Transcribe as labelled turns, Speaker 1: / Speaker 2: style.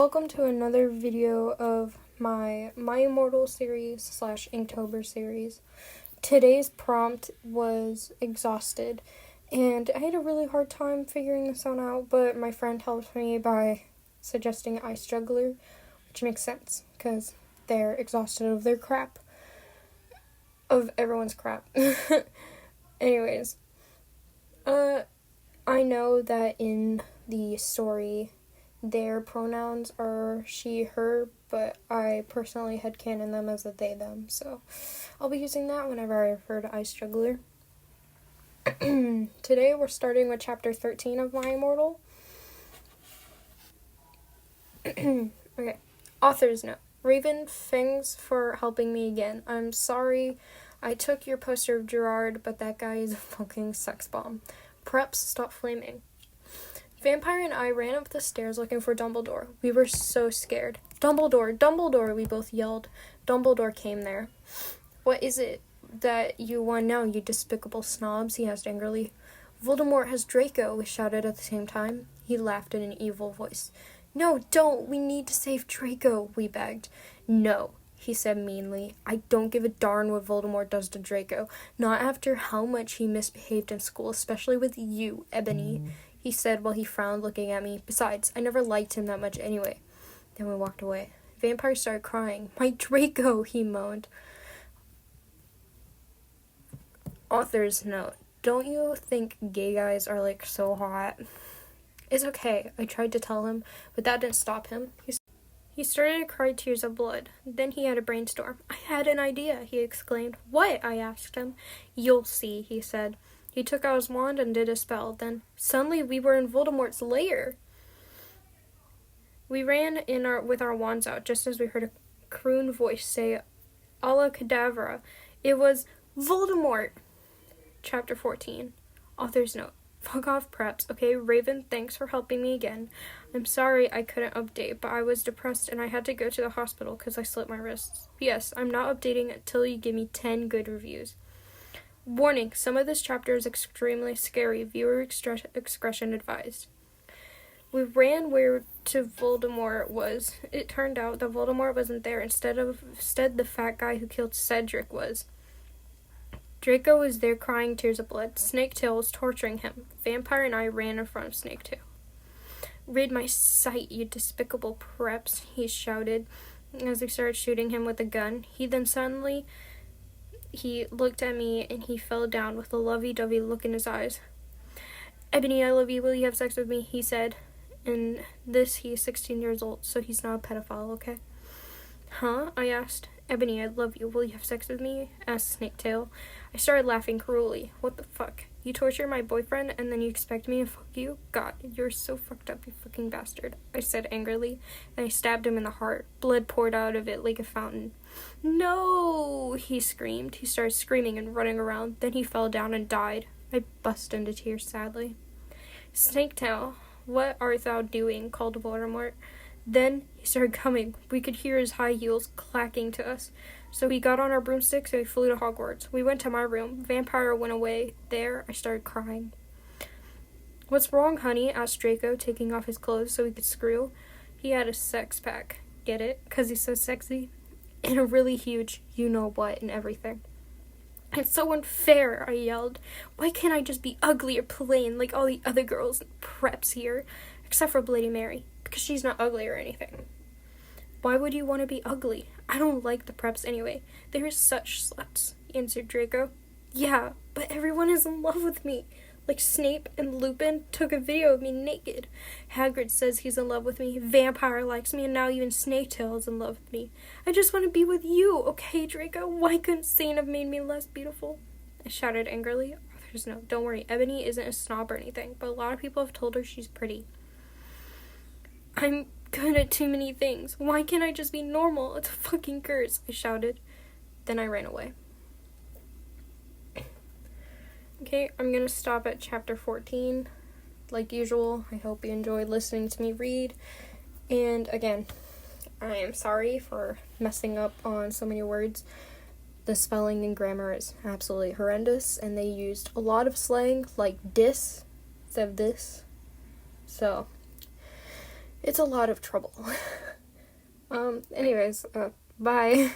Speaker 1: Welcome to another video of my Immortal series / Inktober series. Today's prompt was exhausted, and I had a really hard time figuring this one out, but my friend helped me by suggesting Ice Juggler, which makes sense, because they're exhausted of their crap. Of everyone's crap. Anyways, I know that in the story, their pronouns are she, her, but I personally headcanon them as a they, them, so I'll be using that whenever I refer to Ice Juggler. Today we're starting with chapter 13 of My Immortal. Okay, author's note. Raven, thanks for helping me again. I'm sorry I took your poster of Gerard, but that guy is a fucking sex bomb. Preps, stop flaming. Vampire and I ran up the stairs looking for Dumbledore. We were so scared. Dumbledore, Dumbledore, we both yelled. Dumbledore came there. What is it that you want now, you despicable snobs? He asked angrily. Voldemort has Draco, we shouted at the same time. He laughed in an evil voice. No, don't! We need to save Draco, we begged. No, he said meanly. I don't give a darn what Voldemort does to Draco. Not after how much he misbehaved in school, especially with you, Ebony. He said while he frowned, looking at me. Besides, I never liked him that much anyway. Then we walked away. Vampire started crying. My Draco, he moaned. Author's note. Don't you think gay guys are, so hot? It's okay, I tried to tell him, but that didn't stop him. He started to cry tears of blood. Then he had a brainstorm. I had an idea, he exclaimed. What? I asked him. You'll see, he said. He took out his wand and did a spell. Then, suddenly, we were in Voldemort's lair. We ran with our wands out, just as we heard a croon voice say, Alla Cadavra. It was Voldemort! Chapter 14. Author's note. Fuck off, preps, okay? Raven, thanks for helping me again. I'm sorry I couldn't update, but I was depressed and I had to go to the hospital because I slipped my wrists. Yes, I'm not updating until you give me 10 good reviews. Warning, some of this chapter is extremely scary. Viewer discretion advised. We ran where to Voldemort was. It turned out that Voldemort wasn't there. Instead, the fat guy who killed Cedric was. Draco was there crying tears of blood. Snaketail was torturing him. Vampire and I ran in front of Snaketail. Rid my sight, you despicable preps, he shouted as we started shooting him with a gun. He looked at me and he fell down with a lovey-dovey look in his eyes. Ebony, I love you. Will you have sex with me? He said. And he is 16 years old, so he's not a pedophile, okay? Huh? I asked. Ebony, I love you. Will you have sex with me? Asked Snaketail. I started laughing cruelly. What the fuck? You torture my boyfriend and then you expect me to fuck you? God, you're so fucked up, you fucking bastard, I said angrily, and I stabbed him in the heart. Blood poured out of it like a fountain. No, he screamed. He started screaming and running around. Then he fell down and died. I burst into tears sadly. Snaketail, what art thou doing? Called Voldemort. Then he started coming. We could hear his high heels clacking to us. So we got on our broomsticks and we flew to Hogwarts. We went to my room. Vampire went away. There, I started crying. What's wrong, honey? Asked Draco, taking off his clothes so he could screw. He had a sex pack. Get it? 'Cause he's so sexy? And a really huge you-know-what and everything. It's so unfair, I yelled. Why can't I just be ugly or plain like all the other girls and preps here? Except for Bloody Mary, because she's not ugly or anything. Why would you want to be ugly? I don't like the preps anyway. They're such sluts, answered Draco. Yeah, but everyone is in love with me. Like Snape and Lupin took a video of me naked. Hagrid says he's in love with me. Vampire likes me, and now even Snaketail is in love with me. I just want to be with you, okay, Draco? Why couldn't Satan have made me less beautiful? I shouted angrily. Author's note. Don't worry, Ebony isn't a snob or anything, but a lot of people have told her she's pretty. I'm good at too many things. Why can't I just be normal? It's a fucking curse, I shouted. Then I ran away. Okay, I'm gonna stop at chapter 14. Like usual, I hope you enjoyed listening to me read. And again, I am sorry for messing up on so many words. The spelling and grammar is absolutely horrendous, and they used a lot of slang, like dis, instead of this. So, It's a lot of trouble. Anyways, bye.